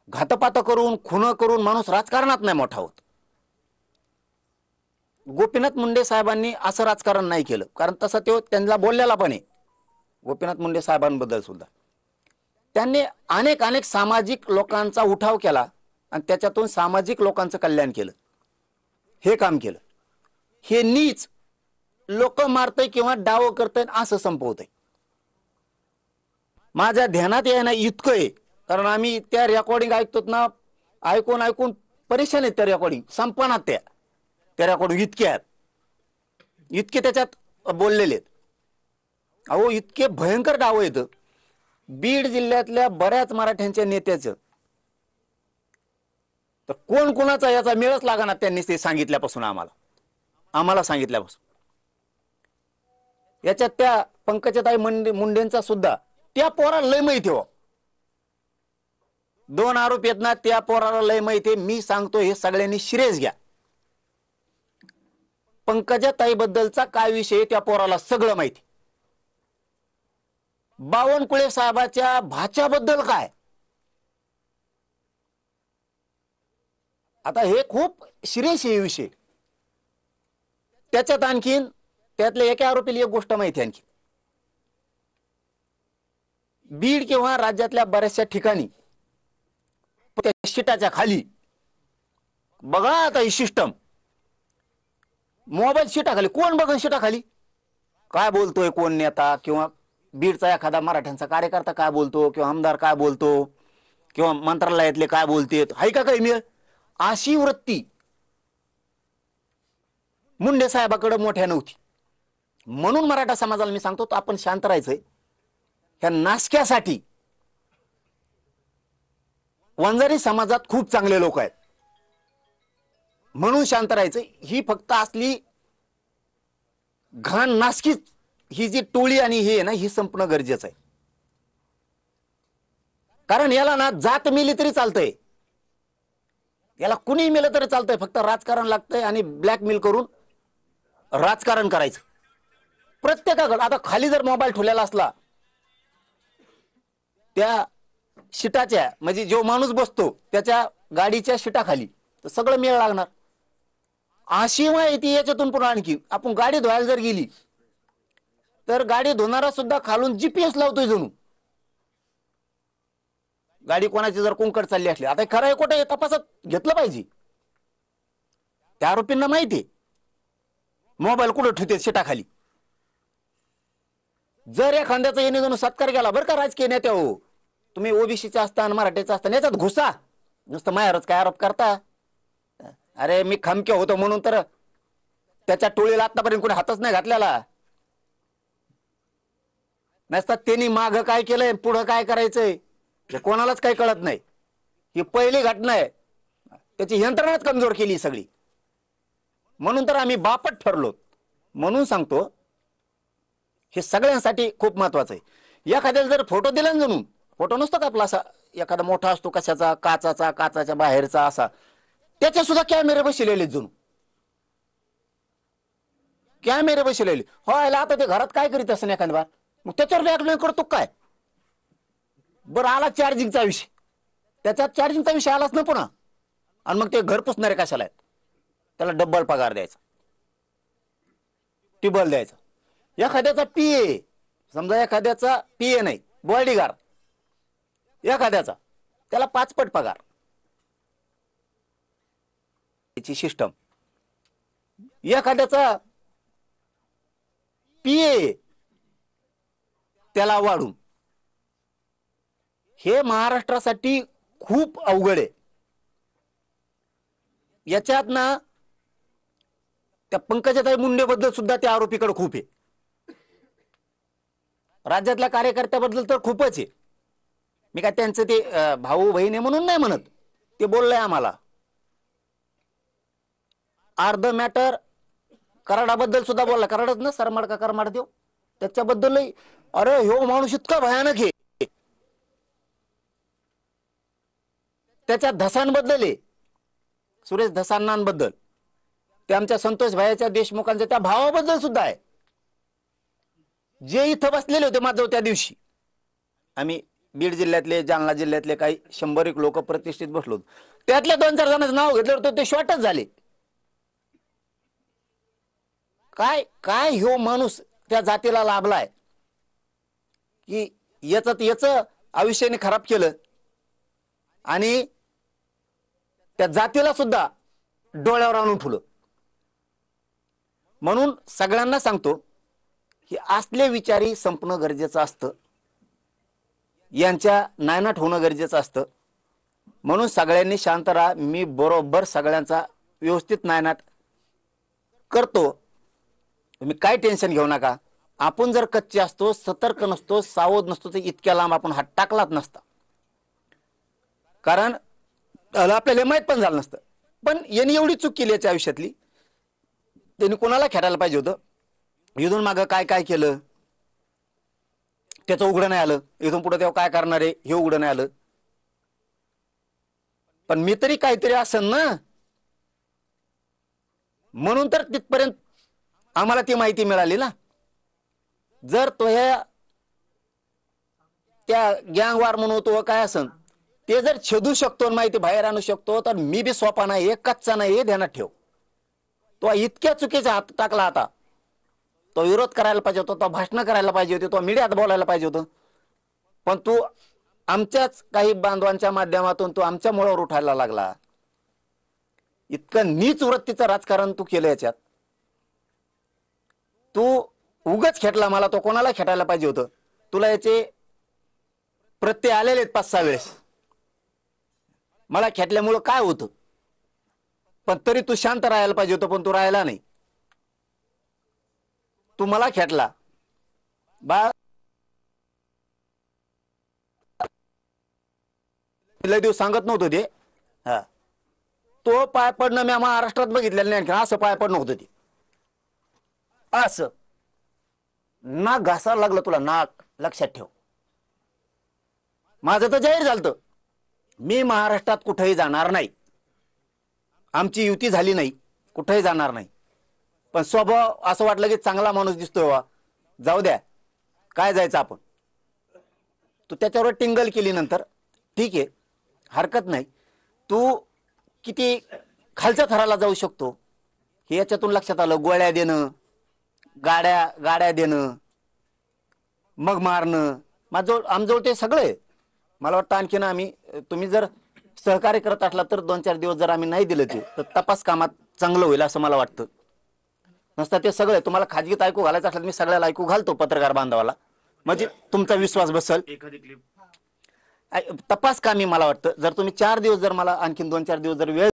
घातपात करून खून करून माणूस राजकारणात नाही मोठा होत। गोपीनाथ मुंडे साहेबांनी असं राजकारण नाही केलं, कारण तसं तो त्यांना बोललेला पण आहे। गोपीनाथ मुंडे साहेबांबद्दल सुद्धा त्यांनी अनेक अनेक सामाजिक लोकांचा उठाव केला आणि त्याच्यातून सामाजिक लोकांचं कल्याण केलं, हे काम केलं। हे नीच लोक मारतय किंवा डाव करतय असं संपवतय। माझ्या ध्यानात येणं इतकं आहे, कारण आम्ही त्या रेकॉर्डिंग ऐकतो ना, ऐकून ऐकून परेशान आहेत त्या रेकॉर्डिंग, संपनात त्या रेकॉर्डिंग इतके त्याच्यात बोललेले आहेत। अहो इतके भयंकर डाव आहेत। बीड जिल्ह्यातल्या बऱ्याच मराठ्यांच्या नेत्याचं तर कोण कोणाचा याचा मेळच लागणार त्यांनी ते सांगितल्यापासून आम्हाला सांगितल्यापासून। याच्यात त्या पंकजाताई मुंडेंचा सुद्धा त्या पोराला लय माहिती हो। 2 आरोप आहेत ना, त्या पोराला लय माहिती। मी सांगतो हे सगळ्यांनी सिरियस घ्या। पंकजाताई बद्दलचा काय विषय त्या पोराला सगळं माहिती। बावनकुळे साहेबाच्या भाच्याबद्दल काय, आता हे खूप सिरियस आहे विषय। त्याच्यात आणखीन त्यातल्या एका आरोपीला एक गोष्ट माहिती आणखी, बीड किंवा राज्यातल्या बऱ्याचशा ठिकाणी त्या शिटाच्या खाली बघा आता ही सिस्टम, मोबाईल शिटाखाली कोण बघन, शिटाखाली काय बोलतोय कोण नेता किंवा बीडचा एखादा मराठ्यांचा कार्यकर्ता काय बोलतो किंवा आमदार काय बोलतो किंवा मंत्रालयातले काय बोलतेत, हाय का काही मिळ। अशी वृत्ती मुंडे साहेबाकडे मोठ्या नव्हती। म्हणून मराठा समाजाला मी सांगतो आपण शांत राहायचंय। ह्या नासक्यासाठी वंजारी समाजात खूप चांगले लोक आहेत, म्हणून शांत राहायचं। ही फक्त असली घाण नासकी ही जी टोळी आणि हे ना, ही संपणं गरजेचं आहे। कारण याला ना जात मिली तरी चालतंय, याला कुणी मिलं तरी चालतंय, फक्त राजकारण लागतंय आणि ब्लॅकमेल करून राजकारण करायचं प्रत्येकाकडे। आता खाली जर मोबाईल ठेवलेला असला त्या शिटाच्या, म्हणजे जो माणूस बसतो त्याच्या गाडीच्या शिटाखाली, तर सगळं मेळ लागणार। अशी माहिती याच्यातून पुन्हा आणखी आपण गाडी धुवायला जर गेली तर गाडी धुणारा सुद्धा खालून जीपीएस लावतोय जणू। गाडी कोणाची जर कुंकड चालली असली, आता खरं आहे खोटं हे तपासात घेतलं पाहिजे। त्या आरोपींना माहिती मोबाईल कुठं ठेवते शिटाखाली। जर एखाद्याचा येणे जणू सत्कार केला बरं का राजकीय नेत्या, हो तुम्ही ओबीसीचे असताना मराठीचा असताना याच्यात घुसा, नुसतं मायावरच काय आरोप करता। अरे मी खमके होतो म्हणून तर त्याच्या टोळीला आतापर्यंत कोणी हातच नाही घातलेला, नसतात त्यांनी माग काय केलंय पुढं काय करायचंय हे कोणालाच काही कळत नाही। ही पहिली घटना आहे, त्याची यंत्रणाच कमजोर केली सगळी। म्हणून तर आम्ही बापट ठरलो। म्हणून सांगतो हे सगळ्यांसाठी खूप महत्वाचं आहे। एखाद्याला जर फोटो दिला ना, जणून फोटो नसतो का आपला असा एखादा मोठा असतो कशाचा, काचाच्या बाहेरचा असा, त्याच्या सुद्धा कॅमेरे बसलेले जणू, कॅमेरे बसलेले। हो आता ते घरात काय करीत असं एखाद्या बार, मग त्याच्यावर ब्लॅकमेल करतो काय। बरं आला चार्जिंगचा विषय, त्याच्यात चार्जिंगचा विषय आलाच ना पुन्हा, आणि मग ते घर पुसणारे कशाला आहेत, त्याला डब्बल पगार द्यायचा, टिबल द्यायचा। एखाद्याचा पीए, समजा एखाद्याचा पीए नाही बॉडीगार्ड एखाद्याचा, त्याला 5 पट पगार। याची सिस्टम एखाद्याचा पीए त्याला वाढून, हे महाराष्ट्रासाठी खूप अवघड आहे। याच्यात ना त्या पंकजाताई मुंडे बद्दल सुद्धा त्या आरोपीकडे खूप आहे, राज्यातल्या कार्यकर्त्याबद्दल तर खूपच आहे। मी काय त्यांचं ते भाऊ बहीण आहे म्हणून नाही म्हणत, ते बोललंय आम्हाला। अर्ध मॅटर कराडाबद्दल सुद्धा बोलला, कराडच ना सरमाड का करमाड देव, त्याच्याबद्दलही अरे ह्यो माणूस इतका भयानक आहे। त्याच्या धसांबद्दल आहे, सुरेश धसांनांबद्दल, ते आमच्या संतोष भाईच्या देशमुखांच्या त्या भावाबद्दल सुद्धा आहे, जे इथं बसलेले होते माझं त्या दिवशी। आम्ही बीड जिल्ह्यातले जालना जिल्ह्यातले काही 100 लोक प्रतिष्ठित बसलो होतो. त्यातल्या 2-4 जणांचं नाव घेतलं तर ते शॉर्टच झाले. काय काय ह्यो माणूस त्या जातीला लाभलाय की याच आयुष्याने खराब केलं आणि त्या जातीला सुद्धा डोळ्यावर आणून ठेवलं. म्हणून सगळ्यांना सांगतो की असले विचारी संपणं गरजेचं असतं, यांच्या नायनाट होणं गरजेचं असतं. म्हणून सगळ्यांनी शांत राहा. मी बरोबर सगळ्यांचा व्यवस्थित नायनाट करतो, तुम्ही काय टेन्शन घेऊ नका. आपण जर कच्चे असतो, सतर्क नसतो, सावध नसतो तर इतक्या लांब आपण हात टाकलाच नसता. कारण आपल्याला माहित पण झालं नसतं. पण यांनी एवढी चूक केली याच्या आयुष्यातली, त्यांनी कोणाला खेळायला पाहिजे होतं. इथून मागं काय काय केलं त्याचं उघडं नाही आलं, इथून पुढे तेव्हा काय करणार आहे हे उघडं नाही आलं. पण मी तरी काहीतरी असेल ना, म्हणून तर तिथपर्यंत आम्हाला ती माहिती मिळाली ना. जर तो त्या गँगवार म्हणून तो काय असन ते जर छेदू शकतो, माहिती बाहेर आणू शकतो, तर मी बी सोपा नाही, एक कच्चा नाही, हे ध्यानात ठेव. तो इतक्या चुकीचा हात टाकला. आता तो विरोध करायला पाहिजे होता, तो भाषण करायला पाहिजे होते, तो मीडियात बोलायला पाहिजे होतं. पण तू आमच्याच काही बांधवांच्या माध्यमातून तू आमच्या मुळावर उठायला लागला. इतकं नीच वृत्तीचं राजकारण तू केलं याच्यात. तू उगच खेटला मला, तो कोणाला खेटायला पाहिजे होतं. तुला याचे प्रत्यय आलेले 5-6 वेळेस. मला खेटल्यामुळं काय होतं, पण तरी तू शांत राहायला पाहिजे होतं, पण तू राहायला नाही. तू मला खेटला बा. लय दिवस सांगत नव्हतं ते. हा, तो पाय पडणं मी महाराष्ट्रात बघितलेलं नाही. असं पाय पडणं होतं ते, असं नाक घासायला लागलं तुला, नाक. लक्षात ठेव. माझं तर जाहीर झालं, मी महाराष्ट्रात कुठेही जाणार नाही. आमची युती झाली नाही, कुठेही जाणार नाही. पण स्वभाव असं वाटलं की चांगला माणूस दिसतोय वा, जाऊ द्या, काय जायचं आपण. तू त्याच्यावर टिंगल केली नंतर, ठीक आहे, हरकत नाही. तू किती खालच्या थराला जाऊ शकतो हे याच्यातून लक्षात आलं. गोळ्या देणं, गाड्या देणं, मग मारणं, आमजवळ ते सगळे. मला वाटतं आणखीन आम्ही, तुम्ही जर सहकार्य करत असला तर 2-4 दिवस जर आम्ही नाही दिलं ते, तर तपास कामात चांगलं होईल असं मला वाटतं. नसता ते सगळे तुम्हाला खाजगीत ऐकू घालायचं असलं, मी सगळ्याला ऐकू घालतो, पत्रकार बांधवाला, म्हणजे तुमचा विश्वास बसल. एखादी क्लिप तपास कामी मला वाटतं. जर तुम्ही 4 दिवस जर मला आणखीन 2-4 दिवस जर वेळ